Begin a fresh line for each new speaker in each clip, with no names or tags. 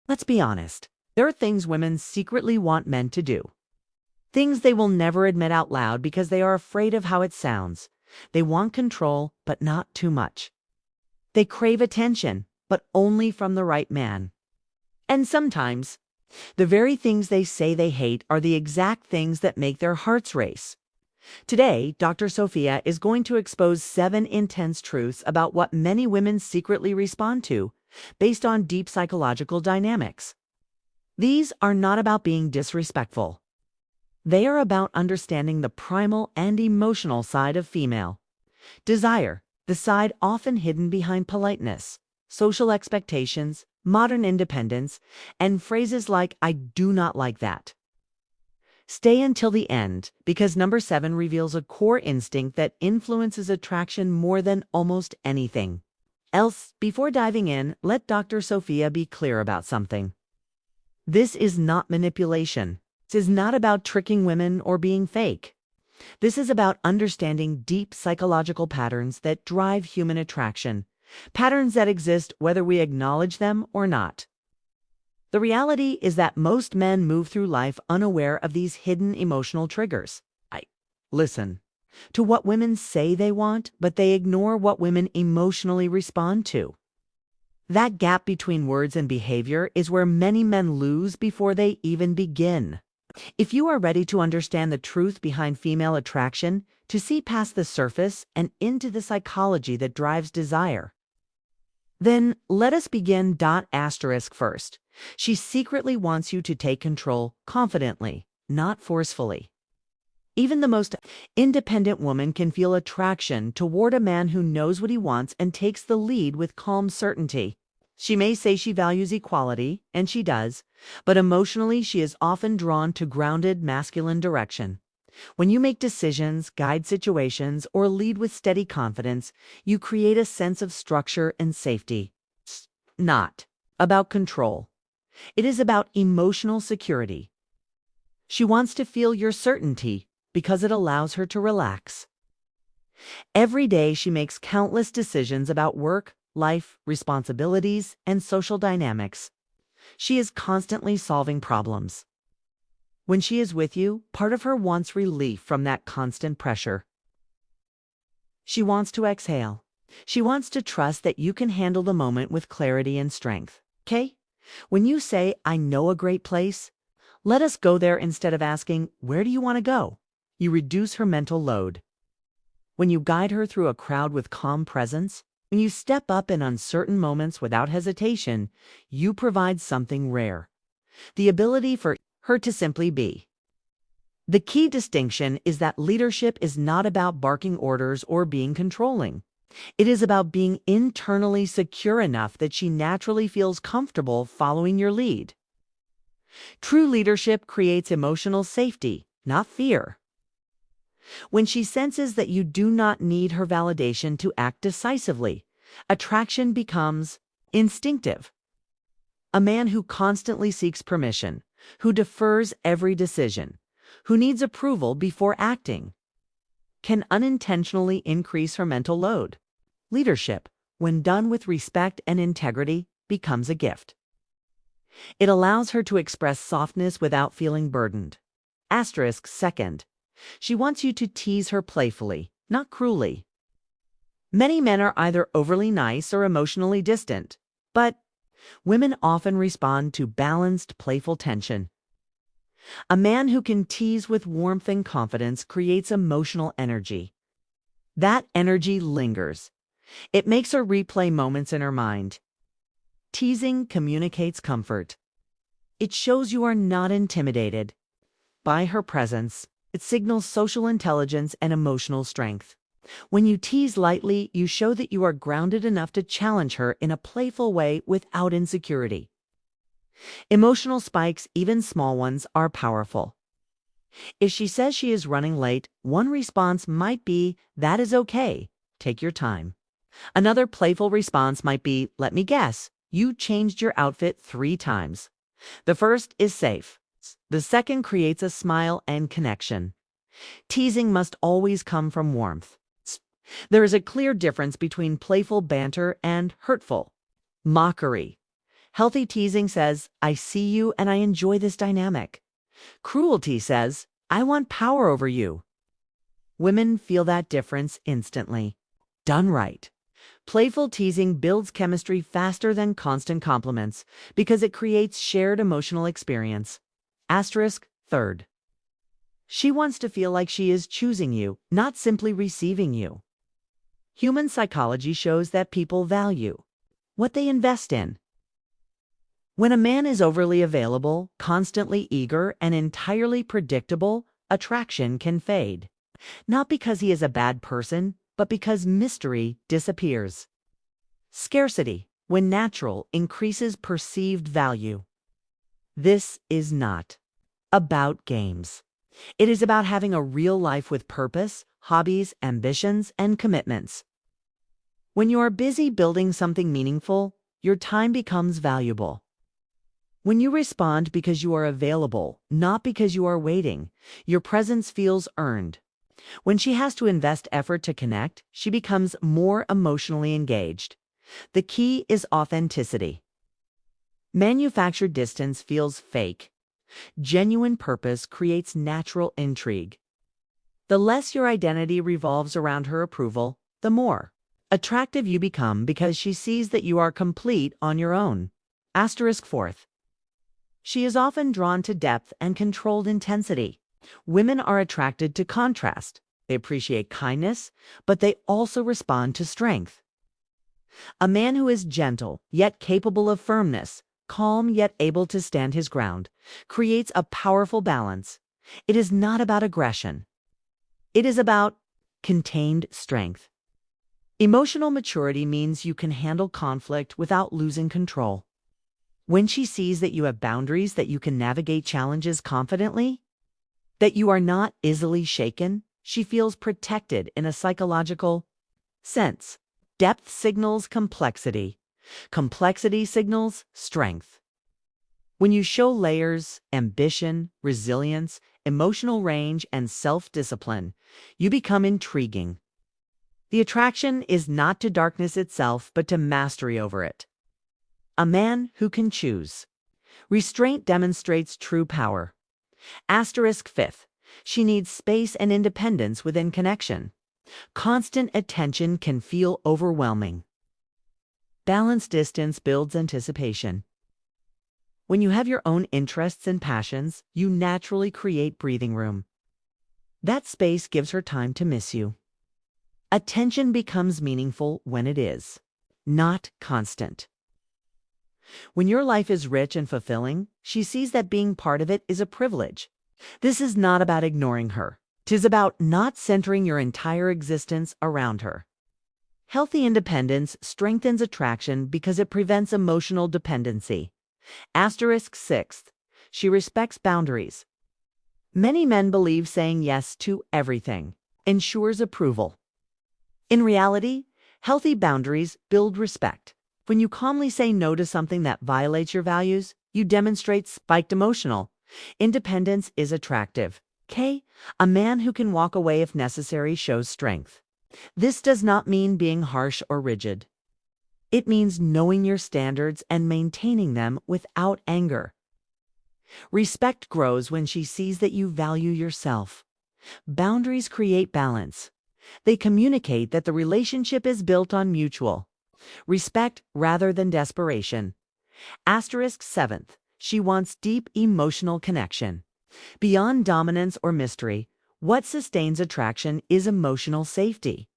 Let's be honest. There are things women secretly want men to do. Things they will never admit out loud because they are afraid of how it sounds. They want control, but not too much. They crave attention, but only from the right man. And sometimes, the very things they say they hate are the exact things that make their hearts race. Today, Dr. Sophia is going to expose 7 intense truths about what many women secretly respond to, based on deep psychological dynamics. These are not about being disrespectful. They are about understanding the primal and emotional side of female desire, the side often hidden behind politeness, social expectations, modern independence, and phrases like, "I do not like that." Stay until the end, because number 7 reveals a core instinct that influences attraction more than almost anything else. Before diving in, let Dr. Sophia be clear about something. This is not manipulation. This is not about tricking women or being fake. This is about understanding deep psychological patterns that drive human attraction, patterns that exist whether we acknowledge them or not. The reality is that most men move through life unaware of these hidden emotional triggers. Listen to what women say they want, but they ignore what women emotionally respond to. That gap between words and behavior is where many men lose before they even begin. If you are ready to understand the truth behind female attraction, to see past the surface and into the psychology that drives desire, then let us begin. First, she secretly wants you to take control confidently, not forcefully. Even the most independent woman can feel attraction toward a man who knows what he wants and takes the lead with calm certainty. She may say she values equality, and she does, but emotionally she is often drawn to grounded masculine direction. When you make decisions, guide situations, or lead with steady confidence, you create a sense of structure and safety. It's not about control. It is about emotional security. She wants to feel your certainty because it allows her to relax. Every day she makes countless decisions about work, life, responsibilities, and social dynamics. She is constantly solving problems. When she is with you, part of her wants relief from that constant pressure. She wants to exhale. She wants to trust that you can handle the moment with clarity and strength. Okay? When you say, "I know a great place," let us go there instead of asking, "Where do you want to go?" You reduce her mental load. When you guide her through a crowd with calm presence, when you step up in uncertain moments without hesitation, you provide something rare: the ability for her to simply be. The key distinction is that leadership is not about barking orders or being controlling. It is about being internally secure enough that she naturally feels comfortable following your lead. True leadership creates emotional safety, not fear. When she senses that you do not need her validation to act decisively, attraction becomes instinctive. A man who constantly seeks permission, who defers every decision, who needs approval before acting, can unintentionally increase her mental load. Leadership, when done with respect and integrity, becomes a gift. It allows her to express softness without feeling burdened. Second, she wants you to tease her playfully, not cruelly. Many men are either overly nice or emotionally distant, but women often respond to balanced, playful tension. A man who can tease with warmth and confidence creates emotional energy. That energy lingers. It makes her replay moments in her mind. Teasing communicates comfort. It shows you are not intimidated by her presence. It signals social intelligence and emotional strength. When you tease lightly, you show that you are grounded enough to challenge her in a playful way without insecurity. Emotional spikes, even small ones, are powerful. If she says she is running late, one response might be, "That is okay. Take your time." Another playful response might be, "Let me guess, you changed your outfit 3 times." The first is safe. The second creates a smile and connection. Teasing must always come from warmth. There is a clear difference between playful banter and hurtful mockery. Healthy teasing says, I see you and I enjoy this dynamic. Cruelty says, I want power over you. Women feel that difference instantly. Done right. Playful teasing builds chemistry faster than constant compliments because it creates shared emotional experience. Asterisk third. She wants to feel like she is choosing you, not simply receiving you. Human psychology shows that people value what they invest in. When a man is overly available, constantly eager, and entirely predictable, attraction can fade. Not because he is a bad person, but because mystery disappears. Scarcity, when natural, increases perceived value. This is not about games. It is about having a real life with purpose, hobbies, ambitions, and commitments. When you are busy building something meaningful, your time becomes valuable. When you respond because you are available, not because you are waiting, your presence feels earned. When she has to invest effort to connect, she becomes more emotionally engaged. The key is authenticity. Manufactured distance feels fake. Genuine purpose creates natural intrigue. The less your identity revolves around her approval, the more attractive you become because she sees that you are complete on your own. Asterisk fourth. She is often drawn to depth and controlled intensity. Women are attracted to contrast. They appreciate kindness, but they also respond to strength. A man who is gentle, yet capable of firmness, calm yet able to stand his ground, creates a powerful balance. It is not about aggression. It is about contained strength. Emotional maturity means you can handle conflict without losing control. When she sees that you have boundaries, that you can navigate challenges confidently, that you are not easily shaken, she feels protected in a psychological sense. Depth signals complexity. Complexity signals strength. When you show layers, ambition, resilience, emotional range, and self-discipline, you become intriguing. The attraction is not to darkness itself, but to mastery over it. A man who can choose. Restraint demonstrates true power. Asterisk fifth. She needs space and independence within connection. Constant attention can feel overwhelming. Balanced distance builds anticipation. When you have your own interests and passions, you naturally create breathing room. That space gives her time to miss you. Attention becomes meaningful when it is, not constant. When your life is rich and fulfilling, she sees that being part of it is a privilege. This is not about ignoring her. 'Tis about not centering your entire existence around her. Healthy independence strengthens attraction because it prevents emotional dependency. Asterisk sixth. She respects boundaries. Many men believe saying yes to everything ensures approval. In reality, healthy boundaries build respect. When you calmly say no to something that violates your values, you demonstrate spiked emotional. Independence is attractive. A man who can walk away if necessary shows strength. This does not mean being harsh or rigid. It means knowing your standards and maintaining them without anger. Respect grows when she sees that you value yourself. Boundaries create balance. They communicate that the relationship is built on mutual respect rather than desperation. Asterisk seventh. She wants deep emotional connection. Beyond dominance or mystery, what sustains attraction is emotional safety.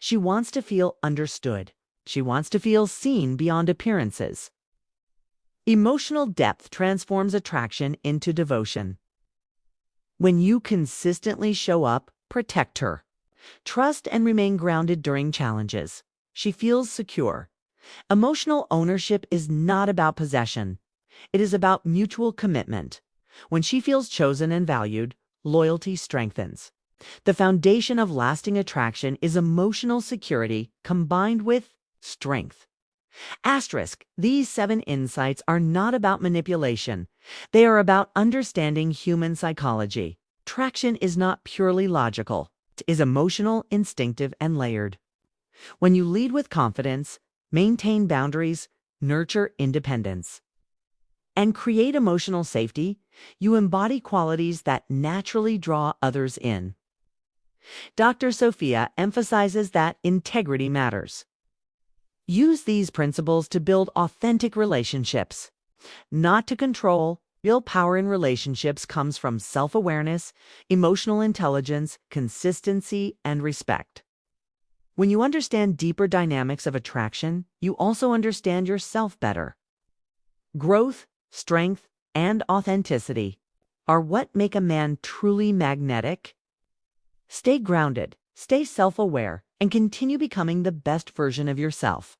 She wants to feel understood. She wants to feel seen beyond appearances. Emotional depth transforms attraction into devotion. When you consistently show up, protect her. Trust and remain grounded during challenges. She feels secure. Emotional ownership is not about possession. It is about mutual commitment. When she feels chosen and valued, loyalty strengthens. The foundation of lasting attraction is emotional security combined with strength. Asterisk, these 7 insights are not about manipulation. They are about understanding human psychology. Attraction is not purely logical. It is emotional, instinctive, and layered. When you lead with confidence, maintain boundaries, nurture independence, and create emotional safety, you embody qualities that naturally draw others in. Dr. Sophia emphasizes that integrity matters. Use these principles to build authentic relationships, not to control. Real power in relationships comes from self-awareness, emotional intelligence, consistency, and respect. When you understand deeper dynamics of attraction, you also understand yourself better. Growth, strength, and authenticity are what make a man truly magnetic. Stay grounded, stay self-aware, and continue becoming the best version of yourself.